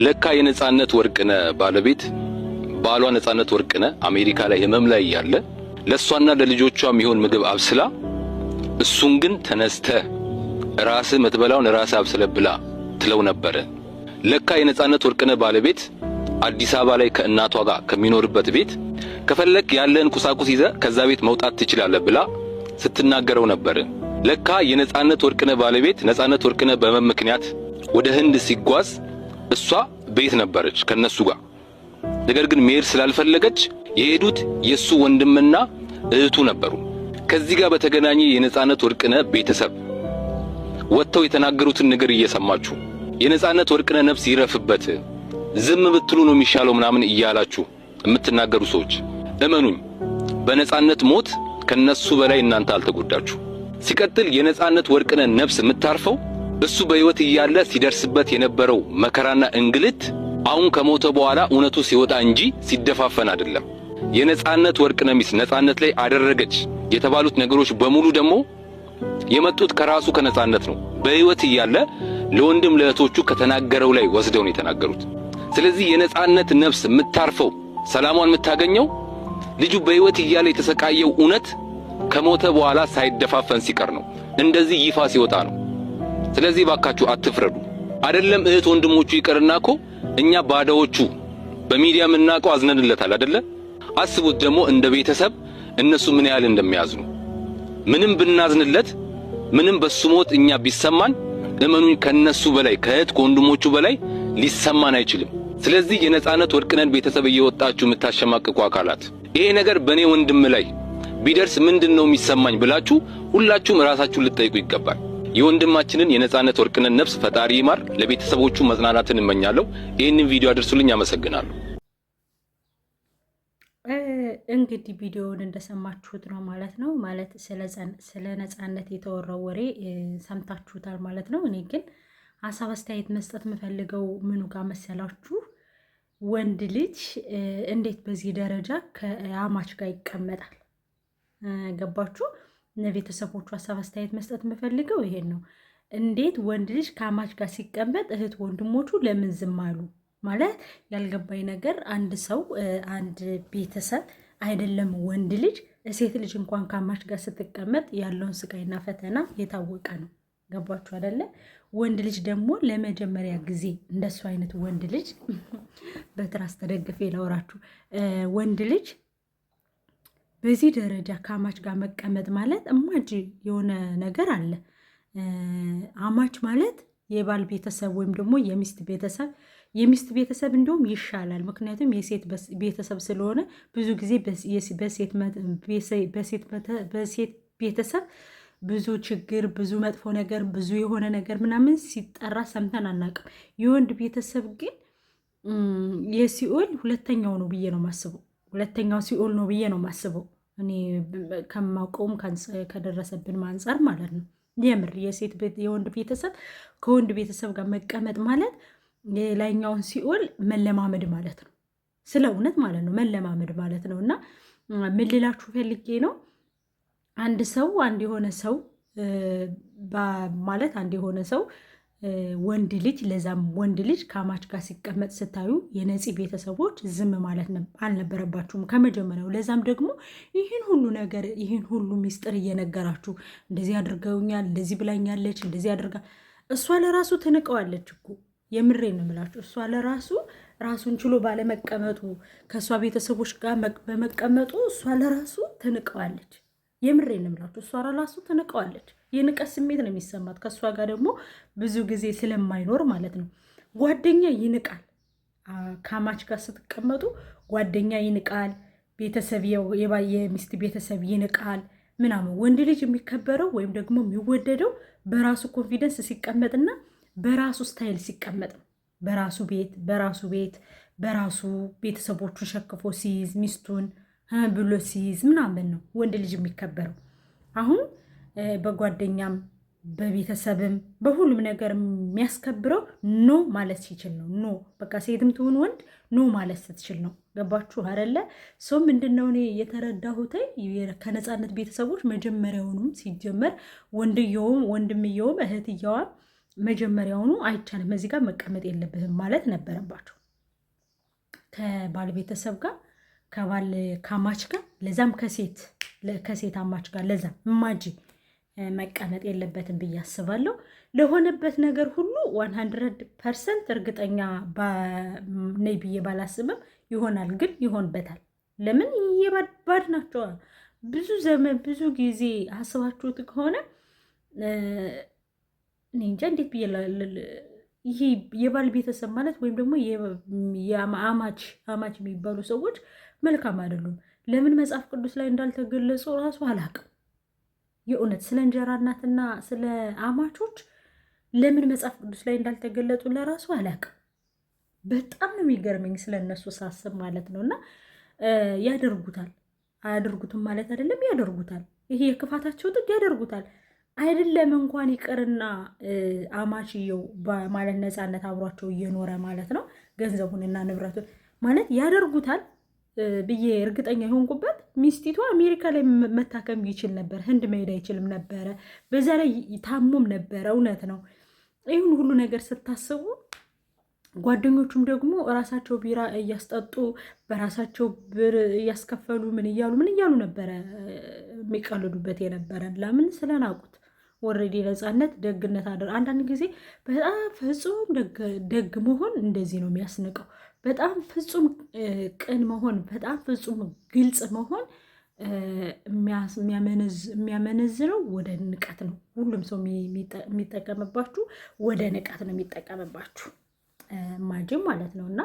ለካ የነጻነት ወርቅነህ ባለቤት ባሏ ነጻነት ወርቅነህ አሜሪካ ላይ ህመም ላይ ያለ ለሷና ለልጆቿ የሚሆን ምግብ አብስላ እሱን ግን ተነስተ ራስ መትበላውን ራስ አብስለብላ ትለው ነበር። ለካ የነጻነት ወርቅነህ ባለቤት አዲስ አበባ ላይ ከእናቷ ጋር ከሚኖርበት ቤት ከፈለክ ያለን ቁሳቁስ ይዘ ከዛ ቤት መውጣት ትችላለህ ብላ ስትናገረው ነበር። ለካ የነጻነት ወርቅነህ ባለቤት ነጻነት ወርቅነህ በመምክንያት ወደ ህንድ ሲጓዝ እሷ ቤት ነበረች ከነሱ ጋር። ነገር ግን መሄድ ስላልፈለገች የሄዱት የሱ ወንድምና እህቱ ነበሩ። ከዚህ ጋር በተገናኘ የነጻነት ወርቅነህ ቤተሰብ ወጥተው የተናገሩትን ነገር እየሰማችሁ የነጻነት ወርቅነህ ነፍስ ይረፍበት ዝም ብትሉ ነው የሚሻለው ምናምን እያላችሁ የምትናገሩ ሰዎች እመኑኝ፣ በነጻነት ሞት ከነሱ በላይ እናንተ አልተጎዳችሁ። ሲቀጥል የነጻነት ወርቅነህ ነፍስ የምታርፈው እሱ በህይወት እያለ ሲደርስበት የነበረው መከራና እንግልት አሁን ከሞተ በኋላ እውነቱ ሲወጣ እንጂ ሲደፋፈን አይደለም። የነጻነት ወርቅነህ ሚስት ነጻነት ላይ አደረገች የተባሉት ነገሮች በሙሉ ደግሞ የመጡት ከራሱ ከነጻነት ነው። በህይወት እያለ ለወንድም ለእህቶቹ ከተናገረው ላይ ወስደው ነው የተናገሩት። ስለዚህ የነጻነት ነፍስ የምታርፈው ሰላሟን የምታገኘው ልጁ በህይወት እያለ የተሰቃየው እውነት ከሞተ በኋላ ሳይደፋፈን ሲቀር ነው፣ እንደዚህ ይፋ ሲወጣ ነው። ስለዚህ ባካችሁ አትፍረዱ። አይደለም እህት ወንድሞቹ ይቀርናኮ እኛ ባዳዎቹ በሚዲያ ምናቀው አዝነንለታል አይደለ? አስቡት ደግሞ እንደ ቤተሰብ እነሱ ምን ያህል እንደሚያዝኑ። ምንም ብናዝንለት ምንም በሱ ሞት እኛ ቢሰማን እመኑኝ ከነሱ በላይ ከእህት ከወንድሞቹ በላይ ሊሰማን አይችልም። ስለዚህ የነጻነት ወርቅነህ ቤተሰብ እየወጣችሁ የምታሸማቅቁ አካላት ይሄ ነገር በኔ ወንድም ላይ ቢደርስ ምንድነው የሚሰማኝ ብላችሁ ሁላችሁም ራሳችሁን ልትጠይቁ ይገባል። የወንድማችንን የነጻነት ወርቅነህ ነፍስ ፈጣሪ ይማር። ለቤተሰቦቹ መጽናናትን እመኛለሁ። ይህንን ቪዲዮ አድርሱልኝ። አመሰግናለሁ። እንግዲህ ቪዲዮውን እንደሰማችሁት ነው ማለት ነው። ማለት ስለ ነጻነት የተወራው ወሬ ሰምታችሁታል ማለት ነው። እኔ ግን ሀሳብ አስተያየት መስጠት የምፈልገው ምኑ ጋር መሰላችሁ? ወንድ ልጅ እንዴት በዚህ ደረጃ ከአማች ጋር ይቀመጣል? ገባችሁ? ለቤተሰቦቹ ሀሳብ አስተያየት መስጠት የምፈልገው ይሄን ነው። እንዴት ወንድ ልጅ ከአማች ጋር ሲቀመጥ እህት ወንድሞቹ ለምን ዝም አሉ? ማለት ያልገባኝ ነገር አንድ ሰው አንድ ቤተሰብ አይደለም ወንድ ልጅ ሴት ልጅ እንኳን ከአማች ጋር ስትቀመጥ ያለውን ስቃይና ፈተና የታወቀ ነው። ገባችሁ አይደለ? ወንድ ልጅ ደግሞ ለመጀመሪያ ጊዜ እንደሱ አይነት ወንድ ልጅ በትራስ ተደግፌ ላወራችሁ ወንድ ልጅ በዚህ ደረጃ ከአማች ጋር መቀመጥ ማለት እማጅ የሆነ ነገር አለ። አማች ማለት የባል ቤተሰብ ወይም ደግሞ የሚስት ቤተሰብ እንደውም ይሻላል። ምክንያቱም የሴት ቤተሰብ ስለሆነ ብዙ ጊዜ በሴት ቤተሰብ ብዙ ችግር፣ ብዙ መጥፎ ነገር፣ ብዙ የሆነ ነገር ምናምን ሲጠራ ሰምተን አናውቅም። የወንድ ቤተሰብ ግን የሲኦል ሁለተኛው ነው ብዬ ነው ማስበው። ሁለተኛው ሲኦል ነው ብዬ ነው ማስበው። እኔ ከማውቀውም ከደረሰብን አንጻር ማለት ነው። የምር የወንድ ቤተሰብ ከወንድ ቤተሰብ ጋር መቀመጥ ማለት የላይኛውን ሲኦል መለማመድ ማለት ነው። ስለ እውነት ማለት ነው፣ መለማመድ ማለት ነው። እና ምን ልላችሁ ፈልጌ ነው፣ አንድ የሆነ ሰው ወንድ ልጅ ለዛም ወንድ ልጅ ከአማች ጋር ሲቀመጥ ስታዩ የነፂ ቤተሰቦች ዝም ማለት አልነበረባችሁም ከመጀመሪያው። ለዛም ደግሞ ይህን ሁሉ ነገር ይህን ሁሉ ሚስጥር እየነገራችሁ እንደዚህ አድርገውኛል፣ እንደዚህ ብላኛለች፣ እንደዚህ አድርጋ እሷ ለራሱ ትንቀዋለች እኮ። የምሬን ነው የምላችሁ። እሷ ለራሱ ራሱን ችሎ ባለመቀመጡ ከእሷ ቤተሰቦች ጋር በመቀመጡ እሷ ለራሱ ትንቀዋለች። የምሬን ነው የምላችሁ። እሷ ለራሱ ትንቀዋለች። የንቀት ስሜት ነው የሚሰማት። ከእሷ ጋር ደግሞ ብዙ ጊዜ ስለማይኖር ማለት ነው። ጓደኛ ይንቃል። ከአማች ጋር ስትቀመጡ ጓደኛ ይንቃል፣ ቤተሰብ የሚስት ቤተሰብ ይንቃል ምናምን። ወንድ ልጅ የሚከበረው ወይም ደግሞ የሚወደደው በራሱ ኮንፊደንስ ሲቀመጥና በራሱ ስታይል ሲቀመጥ ነው። በራሱ ቤት በራሱ ቤተሰቦቹን ሸክፎ ሲይዝ ሚስቱን ብሎ ሲይዝ ምናምን ነው ወንድ ልጅ የሚከበረው። አሁን በጓደኛም በቤተሰብም በሁሉም ነገር የሚያስከብረው ኖ ማለት ሲችል ነው። ኖ በቃ ሴትም ትሁን ወንድ ኖ ማለት ስትችል ነው። ገባችሁ አይደለ? ሰው ምንድነው እኔ የተረዳሁት ከነጻነት ቤተሰቦች መጀመሪያውንም ሲጀመር ወንድየውም ወንድምየውም እህትየዋም መጀመሪያውኑ አይቻልም እዚህ ጋር መቀመጥ የለብህም ማለት ነበረባቸው። ከባል ቤተሰብ ጋር ከባል ካማች ጋር ለዛም ከሴት አማች ጋር ለዛም እማጂ መቀመጥ የለበትም ብዬ አስባለሁ። ለሆነበት ነገር ሁሉ 100% እርግጠኛ ነኝ ብዬ ባላስብም ይሆናል፣ ግን ይሆንበታል። ለምን የባድ ናቸው። ብዙ ዘመን ብዙ ጊዜ አስባችሁት ከሆነ እኔ እንጃ እንዴት ብዬ ይሄ የባል ቤተሰብ ማለት ወይም ደግሞ አማች የሚባሉ ሰዎች መልካም አይደሉም። ለምን መጽሐፍ ቅዱስ ላይ እንዳልተገለጹ ራሱ አላቅም። የእውነት ስለ እንጀራ እናትና ስለ አማቾች ለምን መጽሐፍ ቅዱስ ላይ እንዳልተገለጡ ለራሱ አላቅም። በጣም ነው የሚገርመኝ ስለነሱ ሳስብ ማለት ነው። እና ያደርጉታል፣ አያደርጉትም ማለት አይደለም፣ ያደርጉታል። ይሄ የክፋታቸው ጥግ ያደርጉታል። አይደለም እንኳን ይቅርና አማችየው ማለት ነፃነት አብሯቸው እየኖረ ማለት ነው ገንዘቡንና ንብረቱን ማለት ያደርጉታል ብዬ እርግጠኛ የሆንኩበት ሚስቲቷ አሜሪካ ላይ መታከም ይችል ነበር፣ ህንድ መሄድ አይችልም ነበረ። በዛ ላይ ታሞም ነበረ። እውነት ነው። ይሁን ሁሉ ነገር ስታስቡ ጓደኞቹም ደግሞ እራሳቸው ቢራ እያስጠጡ በራሳቸው ብር እያስከፈሉ ምን እያሉ ነበረ የሚቀልዱበት የነበረ። ለምን ስለናቁት ወረዲ ነፃነት ደግነት አንዳንድ ጊዜ በጣም ፍጹም ደግ መሆን እንደዚህ ነው የሚያስንቀው። በጣም ፍጹም ቅን መሆን፣ በጣም ፍጹም ግልጽ መሆን የሚያመነዝረው ወደ ንቀት ነው። ሁሉም ሰው የሚጠቀምባችሁ ወደ ንቀት ነው የሚጠቀምባችሁ ማጅም ማለት ነው። እና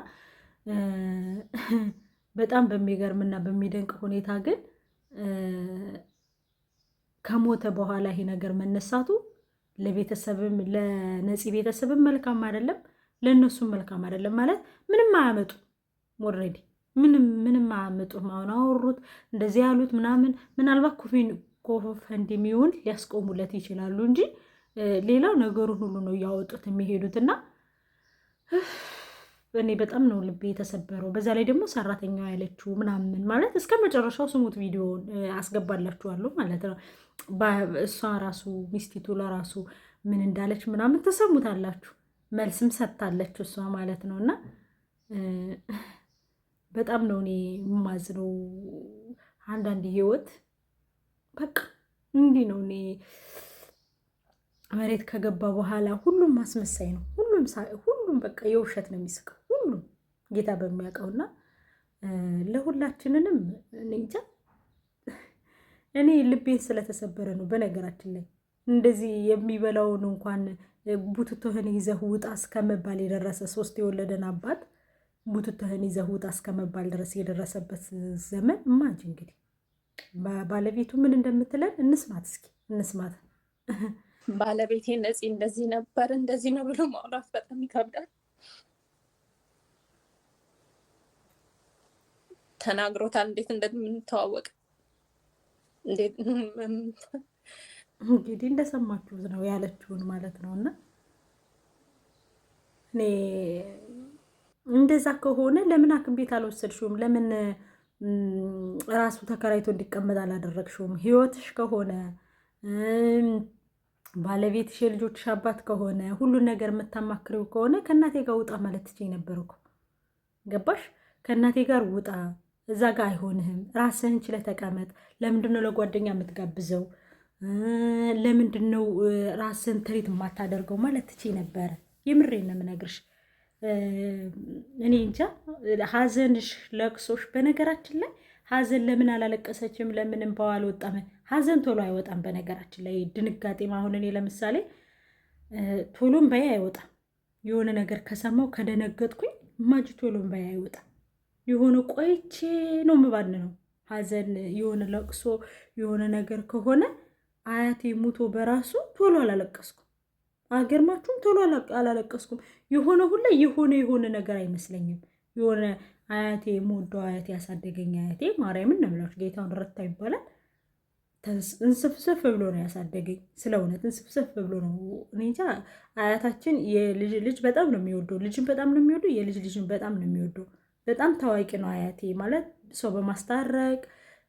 በጣም በሚገርምና በሚደንቅ ሁኔታ ግን ከሞተ በኋላ ይሄ ነገር መነሳቱ ለቤተሰብም ለነፂ ቤተሰብም መልካም አይደለም፣ ለእነሱም መልካም አይደለም። ማለት ምንም አያመጡ ኦልሬዲ ምንም አያመጡም። አሁን አወሩት እንደዚህ ያሉት ምናምን ምናልባት ኮፈንድሚውን ሊያስቆሙለት ይችላሉ እንጂ ሌላው ነገሩን ሁሉ ነው እያወጡት የሚሄዱትና እኔ በጣም ነው ልቤ የተሰበረው። በዛ ላይ ደግሞ ሰራተኛዋ ያለችው ምናምን ማለት እስከ መጨረሻው ስሙት፣ ቪዲዮውን አስገባላችኋለሁ ማለት ነው። እሷ ራሱ ሚስቲቱ ለራሱ ምን እንዳለች ምናምን ተሰሙታላችሁ። መልስም ሰጥታለች እሷ ማለት ነው። እና በጣም ነው እኔ የማዝነው። አንዳንድ ህይወት በቃ እንዲህ ነው። እኔ መሬት ከገባ በኋላ ሁሉም ማስመሳይ ነው። ሁሉም በቃ የውሸት ነው የሚስቀው ሁሉም ጌታ በሚያውቀውና ለሁላችንንም እንጃ። እኔ ልቤን ስለተሰበረ ነው። በነገራችን ላይ እንደዚህ የሚበላውን እንኳን ቡትቶህን ይዘህ ውጣ እስከመባል የደረሰ 3 የወለደን አባት ቡትቶህን ይዘህ ውጣ እስከመባል ድረስ የደረሰበት ዘመን እማጅ። እንግዲህ ባለቤቱ ምን እንደምትለን እንስማት እስኪ እንስማት። ባለቤቴ ነፂ እንደዚህ ነበር እንደዚህ ነው ብሎ ማውራት በጣም ይከብዳል። ተናግሮታል እንዴት እንደምንተዋወቅ እንግዲህ እንደሰማችሁት ነው ያለችውን ማለት ነው። እና እኔ እንደዛ ከሆነ ለምን ሐኪም ቤት አልወሰድሽውም? ለምን ራሱ ተከራይቶ እንዲቀመጥ አላደረግሽውም? ህይወትሽ ከሆነ ባለቤትሽ የልጆችሽ አባት ከሆነ ሁሉን ነገር የምታማክሪው ከሆነ ከእናቴ ጋር ውጣ ማለት ትችይ ነበር እኮ። ገባሽ? ከእናቴ ጋር ውጣ፣ እዛ ጋር አይሆንህም፣ ራስህን ችለህ ተቀመጥ። ለምንድነው ለጓደኛ የምትጋብዘው? ለምንድነው ራስህን ትሪት የማታደርገው ማለት ትችይ ነበረ። የምሬን ነው የምነግርሽ። እኔ እንጃ ሀዘንሽ፣ ለቅሶሽ። በነገራችን ላይ ሀዘን ለምን አላለቀሰችም? ለምን እንባዋ አልወጣም? ሀዘን ቶሎ አይወጣም። በነገራችን ላይ ድንጋጤ አሁን እኔ ለምሳሌ ቶሎ እምባዬ አይወጣም። የሆነ ነገር ከሰማው ከደነገጥኩኝ ማጅ ቶሎ እምባዬ አይወጣም። የሆነ ቆይቼ ነው ምባን ነው ሀዘን የሆነ ለቅሶ የሆነ ነገር ከሆነ አያቴ ሙቶ በራሱ ቶሎ አላለቀስኩም። አገርማችሁም ቶሎ አላለቀስኩም። የሆነ ሁላ የሆነ ነገር አይመስለኝም። የሆነ አያቴ የምወደው አያቴ ያሳደገኝ አያቴ ማርያምን ነው የምላችሁ፣ ጌታውን ረታ ይባላል። እንስፍስፍ ብሎ ነው ያሳደገኝ። ስለ እውነት እንስፍስፍ ብሎ ነው። እኔ እንጃ አያታችን የልጅ ልጅ በጣም ነው የሚወደው፣ ልጅን በጣም ነው የሚወደው፣ የልጅ ልጅን በጣም ነው የሚወደው። በጣም ታዋቂ ነው አያቴ ማለት ሰው በማስታረቅ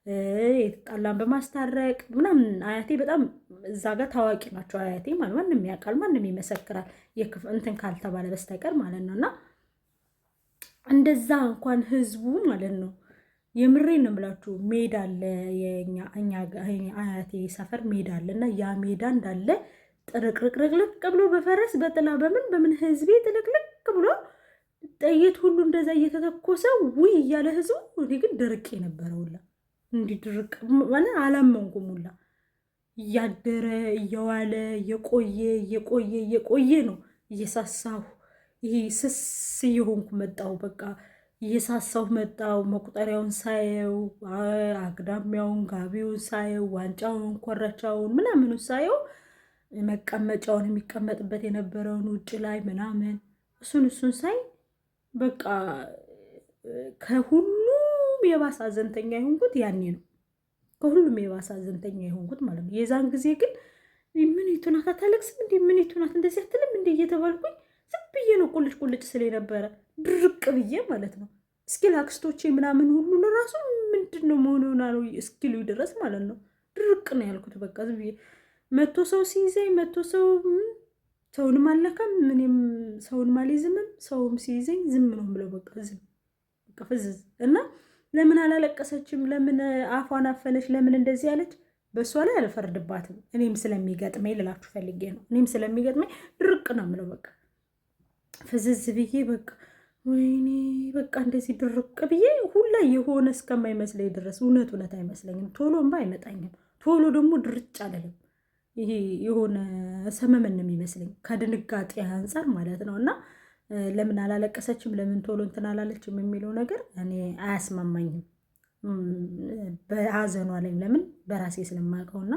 የተጣላን በማስታረቅ ምናምን አያቴ በጣም እዛ ጋር ታዋቂ ናቸው። አያቴ ማለት ማንም ያውቃል፣ ማንም ይመሰክራል እንትን ካልተባለ በስተቀር ማለት ነው። እና እንደዛ እንኳን ህዝቡ ማለት ነው የምሬን ነው የምላችሁ ሜዳ አለ እኛ አያቴ ሰፈር ሜዳ አለ እና ያ ሜዳ እንዳለ ጥርቅርቅርቅልቅ ብሎ በፈረስ በጥላ በምን ህዝቤ ጥልቅልቅ ብሎ ጥይት ሁሉ እንደዛ እየተተኮሰ ውይ እያለ ህዝቡ። እኔ ግን ድርቅ የነበረውላ እንዲህ ድርቅ ማለት አላመንኩም ሁላ። እያደረ እየዋለ እየቆየ ነው እየሳሳሁ ይሄ ስስ እየሆንኩ መጣሁ። በቃ እየሳሳሁ መጣሁ። መቁጠሪያውን ሳየው፣ አግዳሚያውን፣ ጋቢውን ሳየው፣ ዋንጫውን፣ ኮረቻውን ምናምኑ ሳየው፣ መቀመጫውን የሚቀመጥበት የነበረውን ውጭ ላይ ምናምን እሱን ሳይ በቃ ከሁሉም የባሰ አዘንተኛ የሆንኩት ያኔ ነው። ከሁሉም የባሰ አዘንተኛ የሆንኩት ማለት ነው። የዛን ጊዜ ግን ምኒቱ ናት አታለቅስም እንዴ? ምኒቱ ናት እንደዚህ አትልም እንዴ? እየተባልኩኝ ዝም ብዬ ነው ቁልጭ ስለ ነበረ ድርቅ ብዬ ማለት ነው። እስኪ ለአክስቶቼ ምናምን ሁሉ ለራሱ ምንድን ነው መሆኑና ነው እስኪሉ ድረስ ማለት ነው ድርቅ ነው ያልኩት። በቃ ዝም ብዬ መቶ ሰው ሲይዘኝ ሰውንም አልነካም፣ ምንም ሰውን አልይዝምም። ሰውም ሲይዘኝ ዝም ነው ብለው በቃ ዝም በቃ ፍዝዝ እና ለምን አላለቀሰችም? ለምን አፏን አፈነች? ለምን እንደዚህ አለች? በእሷ ላይ አልፈርድባትም። እኔም ስለሚገጥመኝ ልላችሁ ፈልጌ ነው። እኔም ስለሚገጥመኝ ድርቅ ነው የምለው በቃ ፍዝዝ ብዬ በቃ ወይኔ በቃ እንደዚህ ድርቅ ብዬ ሁላ የሆነ እስከማይመስለኝ ድረስ እውነት አይመስለኝም። ቶሎ እንባ አይመጣኝም። ቶሎ ደግሞ ድርጭ አልልም። ይሄ የሆነ ሰመመን ነው የሚመስለኝ ከድንጋጤ አንጻር ማለት ነው። እና ለምን አላለቀሰችም ለምን ቶሎ እንትን አላለችም የሚለው ነገር እኔ አያስማማኝም። በሀዘኗ ላይ ለምን በራሴ ስለማውቀውና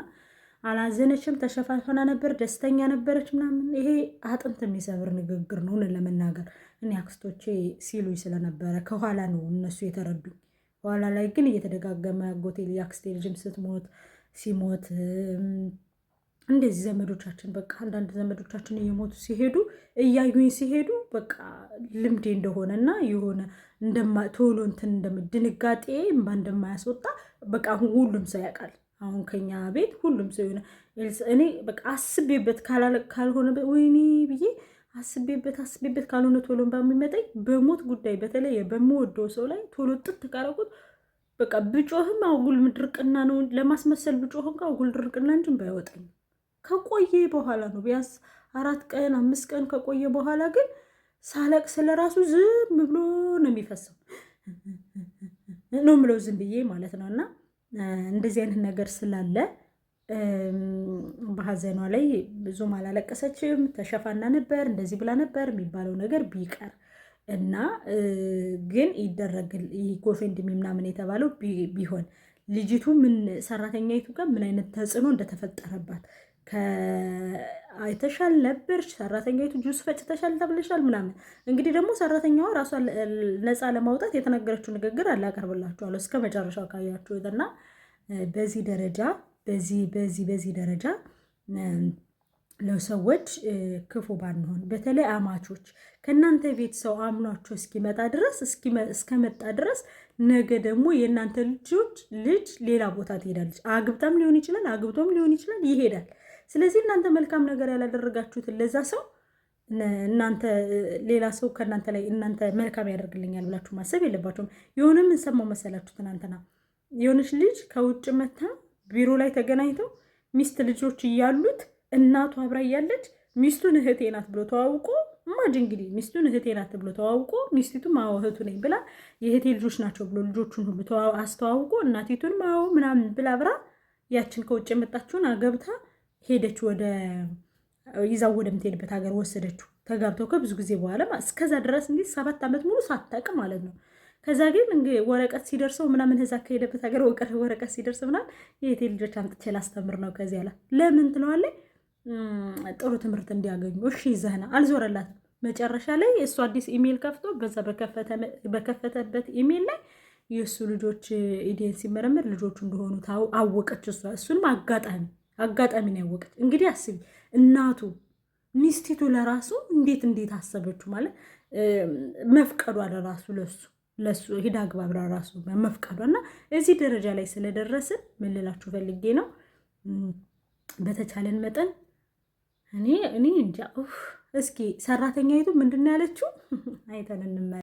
አላዘነችም፣ ተሸፋፈና ነበር፣ ደስተኛ ነበረች ምናምን። ይሄ አጥንት የሚሰብር ንግግር ነው ለመናገር። እኔ አክስቶቼ ሲሉኝ ስለነበረ ከኋላ ነው እነሱ የተረዱኝ። ኋላ ላይ ግን እየተደጋገመ አጎቴ የአክስቴ ልጅም ሲሞት እንደዚህ ዘመዶቻችን በቃ አንዳንድ ዘመዶቻችን እየሞቱ ሲሄዱ እያዩኝ ሲሄዱ በቃ ልምዴ እንደሆነና የሆነ ቶሎ እንትን ድንጋጤ እምባ እንደማያስወጣ በቃ አሁን ሁሉም ሰው ያውቃል። አሁን ከኛ ቤት ሁሉም ሰው የሆነ እኔ በቃ አስቤበት ካልሆነ ወይኔ ብዬ አስቤበት ካልሆነ ቶሎ በሚመጣኝ በሞት ጉዳይ በተለይ በምወደው ሰው ላይ ቶሎ ጥት ካረኩት በቃ ብጮህም አጉል ድርቅና ነው ለማስመሰል ብጮህም አጉል ድርቅና እንጂ ባይወጣኝ ከቆየ በኋላ ነው ቢያንስ 4 ቀን 5 ቀን ከቆየ በኋላ ግን ሳለቅ ስለራሱ ዝም ብሎ ነው የሚፈሰው ነው ምለው ዝም ብዬ ማለት ነውና እንደዚህ አይነት ነገር ስላለ በሀዘኗ ላይ ብዙም አላለቀሰችም። ተሸፋና ነበር እንደዚህ ብላ ነበር የሚባለው ነገር ቢቀር እና ግን ይደረግል ይህ ጎፈንድሚ ምናምን የተባለው ቢሆን ልጅቱ ምን ሰራተኛይቱ ጋር ምን አይነት ተጽዕኖ እንደተፈጠረባት አይተሻል ነበር። ሰራተኛይቱ ጁስ ፈጭተሻል ተብለሻል ምናምን። እንግዲህ ደግሞ ሰራተኛዋ ራሷ ነፃ ለማውጣት የተናገረችው ንግግር አላቀርብላችኋለሁ እስከ መጨረሻው ካያችሁትና በዚህ ደረጃ ለሰዎች ክፉ ባንሆን፣ በተለይ አማቾች ከእናንተ ቤት ሰው አምኗቸው እስከመጣ ድረስ ነገ ደግሞ የእናንተ ልጅ ሌላ ቦታ ትሄዳለች። አግብታም ሊሆን ይችላል፣ አግብቶም ሊሆን ይችላል፣ ይሄዳል። ስለዚህ እናንተ መልካም ነገር ያላደረጋችሁትን ለዛ ሰው እናንተ ሌላ ሰው ከእናንተ ላይ እናንተ መልካም ያደርግልኛል ብላችሁ ማሰብ የለባችሁም። የሆነ ምን ሰማው መሰላችሁ? ትናንትና የሆነች ልጅ ከውጭ መታ ቢሮ ላይ ተገናኝተው ሚስት ልጆች እያሉት እናቱ አብራ እያለች ሚስቱን እህቴ ናት ብሎ ተዋውቆ ማጅ እንግዲህ ሚስቱን እህቴ ናት ብሎ ተዋውቆ ሚስቲቱም አዎ እህቱ ነኝ ብላ የእህቴ ልጆች ናቸው ብሎ ልጆቹን ሁሉ አስተዋውቆ እናቲቱን አዎ ምናምን ብላ አብራ ያችን ከውጭ የመጣችውን አገብታ ሄደች። ይዛው ወደምትሄድበት ሀገር ወሰደችው። ተጋብተው ከብዙ ጊዜ በኋላ እስከዛ ድረስ እንግዲህ 7 ዓመት ሙሉ ሳታውቅ ማለት ነው። ከዛ ግን እንግዲህ ወረቀት ሲደርሰው ምናምን እዛ ከሄደበት ሀገር ወረቀት ሲደርስ ምናምን የእህቴ ልጆች አምጥቼ ላስተምር ነው ከዚያ ላይ ለምን ትለዋለች ጥሩ ትምህርት እንዲያገኙ። እሺ ይዘህና አልዞረላትም። መጨረሻ ላይ እሱ አዲስ ኢሜል ከፍቶ በዛ በከፈተበት ኢሜል ላይ የእሱ ልጆች ኢዴን ሲመረመር ልጆቹ እንደሆኑ አወቀች። እሱንም አጋጣሚ ነው ያወቀች። እንግዲህ አስቢ እናቱ ሚስቲቱ ለራሱ እንዴት አሰበችው ማለት መፍቀዷ ለራሱ ለሱ ለሱ ሂዳ አግባብራ ራሱ መፍቀዷና እዚህ ደረጃ ላይ ስለደረስን ምን ልላችሁ ፈልጌ ነው፣ በተቻለን መጠን እኔ እንጃ። እስኪ ሰራተኛይቱ ምንድን ነው ያለችው? አይተን እንመለስ።